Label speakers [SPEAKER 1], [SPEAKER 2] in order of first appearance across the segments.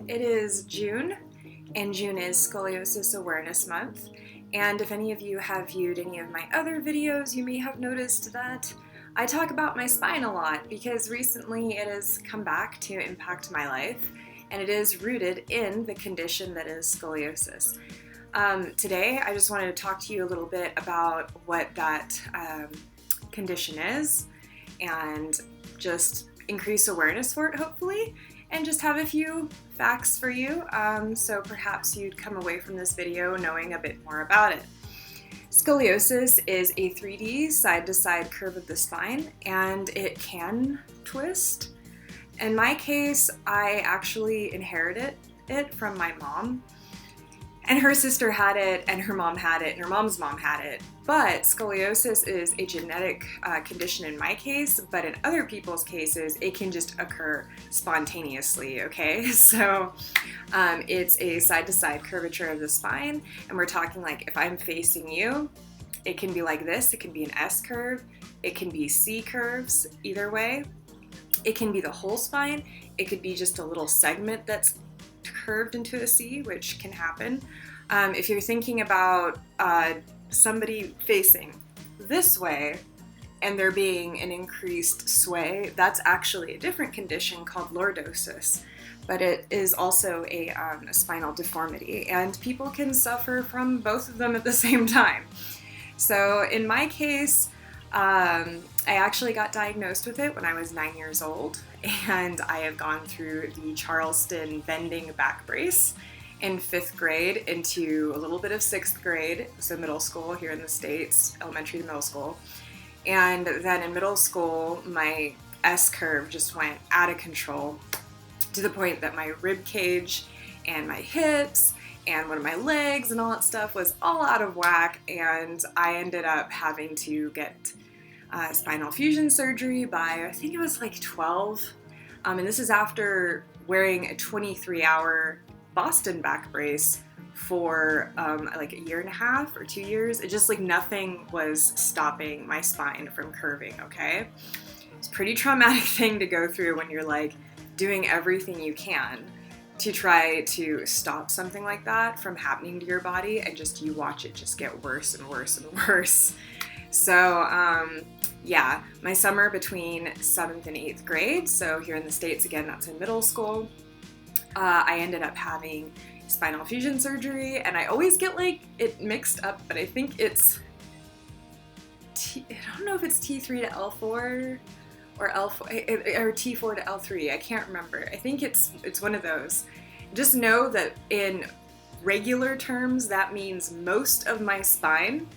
[SPEAKER 1] It is June, and June is Scoliosis Awareness Month. And if any of you have viewed any of my other videos, you may have noticed that I talk about my spine a lot because recently it has come back to impact my life, and it is rooted in the condition that is scoliosis. Today, I just wanted to talk to you a little bit about what that condition is and just increase awareness for it, hopefully, and just have a few facts for you, so perhaps you'd come away from this video knowing a bit more about it. Scoliosis is a 3D side-to-side curve of the spine, and it can twist. In my case, I actually inherited it from my mom, and her sister had it, and her mom had it, and her mom's mom had it. But scoliosis is a genetic condition in my case, but in other people's cases, it can just occur spontaneously, okay? So it's a side-to-side curvature of the spine, and we're talking like if I'm facing you, it can be like this, it can be an S curve, it can be C curves, either way. It can be the whole spine, it could be just a little segment that's curved into a C, which can happen. If you're thinking about somebody facing this way and there being an increased sway, that's actually a different condition called lordosis, but it is also a spinal deformity, and people can suffer from both of them at the same time. So in my case, I actually got diagnosed with it when I was 9 years old, and I have gone through the Charleston bending back brace in 5th grade into a little bit of 6th grade, so middle school here in the States, elementary to middle school. And then in middle school, my S curve just went out of control to the point that my rib cage and my hips and one of my legs and all that stuff was all out of whack, and I ended up having to get spinal fusion surgery by, I think it was like 12. And this is after wearing a 23-hour Boston back brace for like a year and a half or 2 years. It just like nothing was stopping my spine from curving, okay? It's a pretty traumatic thing to go through when you're like doing everything you can to try to stop something like that from happening to your body, and just you watch it just get worse and worse and worse. So yeah, my summer between 7th and 8th grade, so here in the States again, that's in middle school, I ended up having spinal fusion surgery, and I always get like it mixed up, but I think it's I don't know if it's T3 to L4 or L4 or T4 to L3. I can't remember. I think it's one of those. Just know that in regular terms, that means most of my spine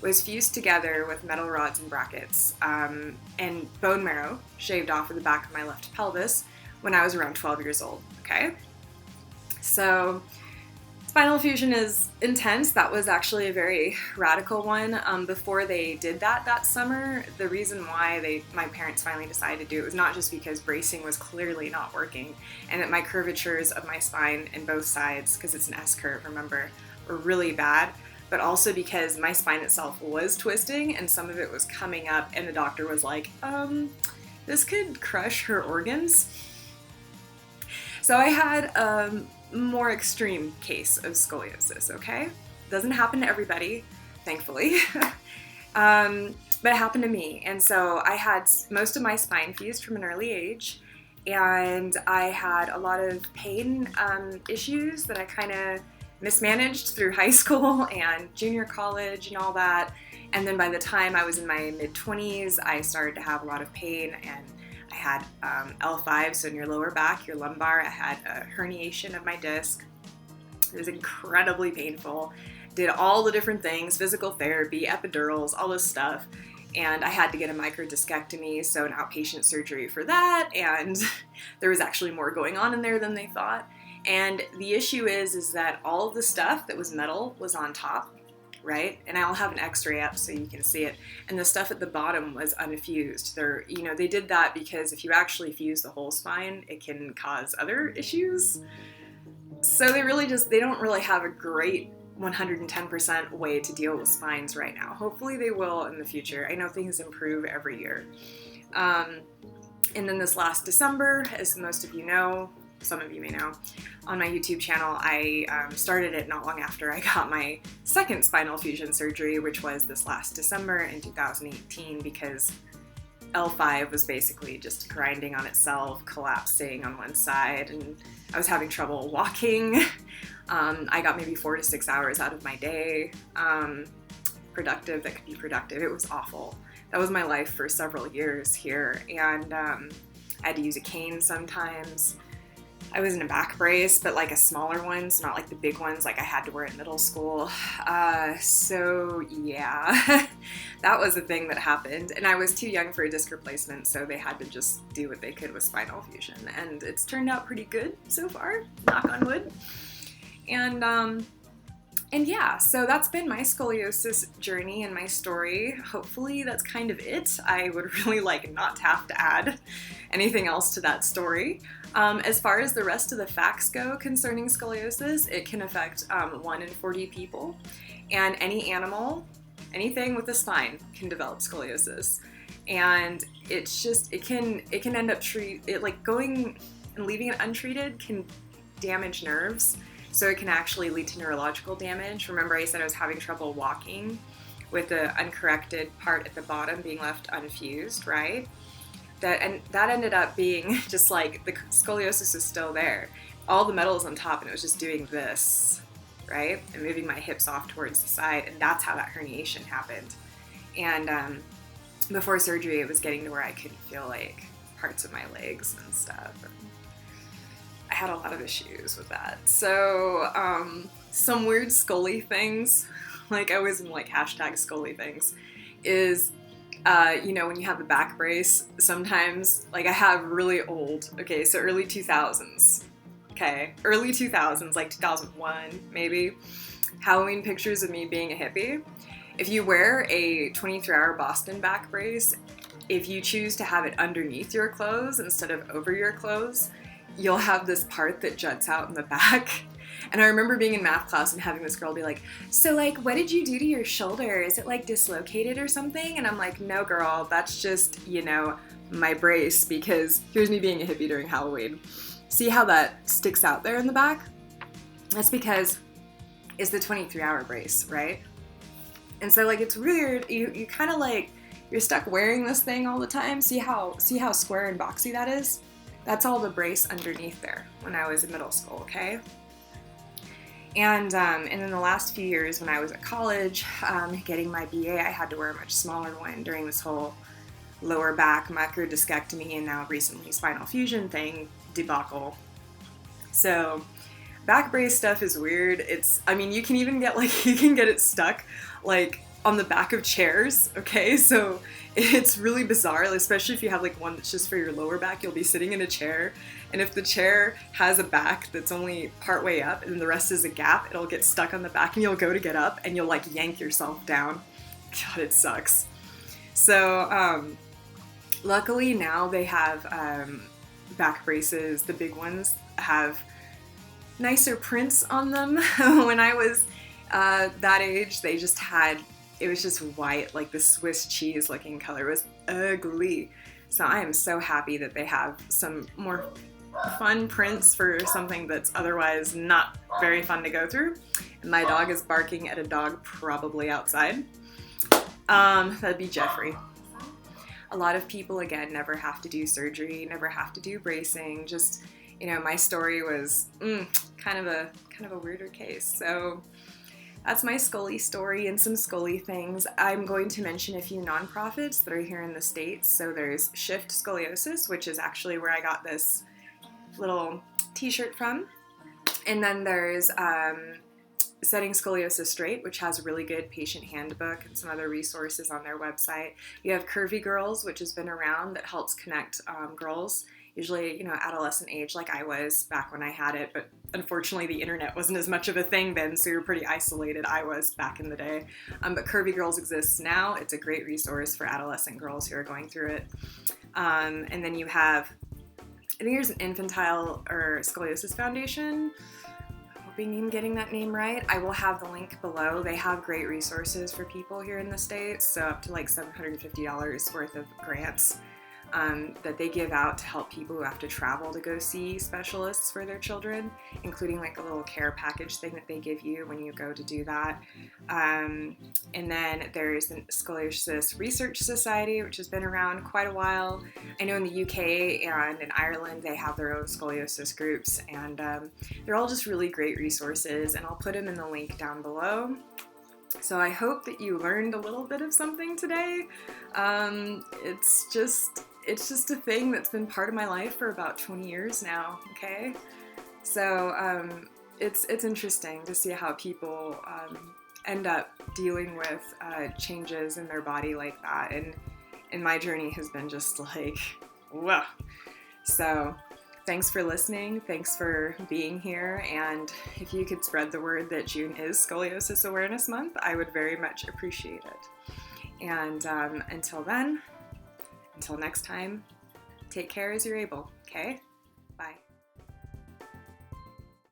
[SPEAKER 1] was fused together with metal rods and brackets, and bone marrow shaved off of the back of my left pelvis when I was around 12 years old, okay? So spinal fusion is intense. That was actually a very radical one. Before they did that summer, the reason why my parents finally decided to do it was not just because bracing was clearly not working and that my curvatures of my spine in both sides, because it's an S curve, remember, were really bad, but also because my spine itself was twisting and some of it was coming up, and the doctor was like, this could crush her organs. So I had a more extreme case of scoliosis, okay? Doesn't happen to everybody, thankfully, but it happened to me. And so I had most of my spine fused from an early age, and I had a lot of pain issues that I kind of mismanaged through high school and junior college and all that. And then by the time I was in my mid-20s, I started to have a lot of pain, and I had L5, so in your lower back, your lumbar. I had a herniation of my disc. It was incredibly painful. Did all the different things, physical therapy, epidurals, all this stuff. And I had to get a microdiscectomy, so an outpatient surgery for that, and there was actually more going on in there than they thought. And the issue is that all of the stuff that was metal was on top, right? And I'll have an x-ray up so you can see it. And the stuff at the bottom was unfused. They did that because if you actually fuse the whole spine, it can cause other issues. So they don't really have a great 110% way to deal with spines right now. Hopefully they will in the future. I know things improve every year. And then this last December, as most of you know, some of you may know, on my YouTube channel. I started it not long after I got my second spinal fusion surgery, which was this last December in 2018, because L5 was basically just grinding on itself, collapsing on one side, and I was having trouble walking. I got maybe 4 to 6 hours out of my day, productive that could be productive. It was awful. That was my life for several years here, and I had to use a cane sometimes. I was in a back brace, but like a smaller one, so not like the big ones like I had to wear in middle school. So yeah, that was a thing that happened. And I was too young for a disc replacement, so they had to just do what they could with spinal fusion. And it's turned out pretty good so far, knock on wood. And yeah, so that's been my scoliosis journey and my story. Hopefully that's kind of it. I would really like not to have to add anything else to that story. As far as the rest of the facts go concerning scoliosis, it can affect 1 in 40 people, and any animal, anything with a spine can develop scoliosis. And it's just, it can end up going and leaving it untreated can damage nerves. So it can actually lead to neurological damage. Remember I said I was having trouble walking with the uncorrected part at the bottom being left unfused, right? That ended up being just like the scoliosis is still there. All the metal is on top and it was just doing this, right? And moving my hips off towards the side, and that's how that herniation happened. And before surgery, it was getting to where I couldn't feel like parts of my legs and stuff. I had a lot of issues with that. So some weird scully things, like I was in like hashtag scully things, is you know, when you have the back brace, sometimes, like I have really old, okay, so early 2000s, okay, early 2000s, like 2001 maybe, Halloween pictures of me being a hippie. If you wear a 23-hour Boston back brace, if you choose to have it underneath your clothes instead of over your clothes, you'll have this part that juts out in the back. And I remember being in math class and having this girl be like, so like, what did you do to your shoulder? Is it like dislocated or something? And I'm like, no girl, that's just, you know, my brace, because here's me being a hippie during Halloween. See how that sticks out there in the back? That's because it's the 23-hour brace, right? And so like, it's weird, you kind of like, you're stuck wearing this thing all the time. See how square and boxy that is? That's all the brace underneath there when I was in middle school, okay? And in the last few years when I was at college, getting my BA, I had to wear a much smaller one during this whole lower back microdiscectomy and now recently spinal fusion thing debacle. So back brace stuff is weird. I mean, you can even get you can get it stuck like on the back of chairs, okay? So it's really bizarre, especially if you have like one that's just for your lower back. You'll be sitting in a chair, and if the chair has a back that's only part way up and the rest is a gap, it'll get stuck on the back and you'll go to get up and you'll like yank yourself down. God, it sucks. So luckily now they have back braces. The big ones have nicer prints on them. When I was that age, they just had, it was just white, like the Swiss cheese looking color. It was ugly. So I am so happy that they have some more fun prints for something that's otherwise not very fun to go through. And my dog is barking at a dog probably outside. That'd be Jeffrey. A lot of people, again, never have to do surgery, never have to do bracing. Just, you know, my story was kind of a weirder case. So that's my Scully story and some Scully things. I'm going to mention a few nonprofits that are here in the States. So there's Shift Scoliosis, which is actually where I got this little t-shirt from. And then there's Setting Scoliosis Straight, which has a really good patient handbook and some other resources on their website. You have Curvy Girls, which has been around, that helps connect girls, usually, you know, adolescent age like I was back when I had it, but unfortunately the internet wasn't as much of a thing then, so you're pretty isolated. I was back in the day. But Curvy Girls exists now. It's a great resource for adolescent girls who are going through it. And then you have, I think there's an Infantile or Scoliosis Foundation. Hoping I'm getting that name right. I will have the link below. They have great resources for people here in the States, so up to like $750 worth of grants. that they give out to help people who have to travel to go see specialists for their children, including like a little care package thing that they give you when you go to do that. And then there's the Scoliosis Research Society, which has been around quite a while. I know in the UK and in Ireland they have their own scoliosis groups, and they're all just really great resources, and I'll put them in the link down below. So I hope that you learned a little bit of something today. It's just a thing that's been part of my life for about 20 years now, okay? So it's interesting to see how people end up dealing with changes in their body like that, and my journey has been just like, whoa. So thanks for listening, thanks for being here, and if you could spread the word that June is Scoliosis Awareness Month, I would very much appreciate it. And until then, until next time, take care as you're able, okay?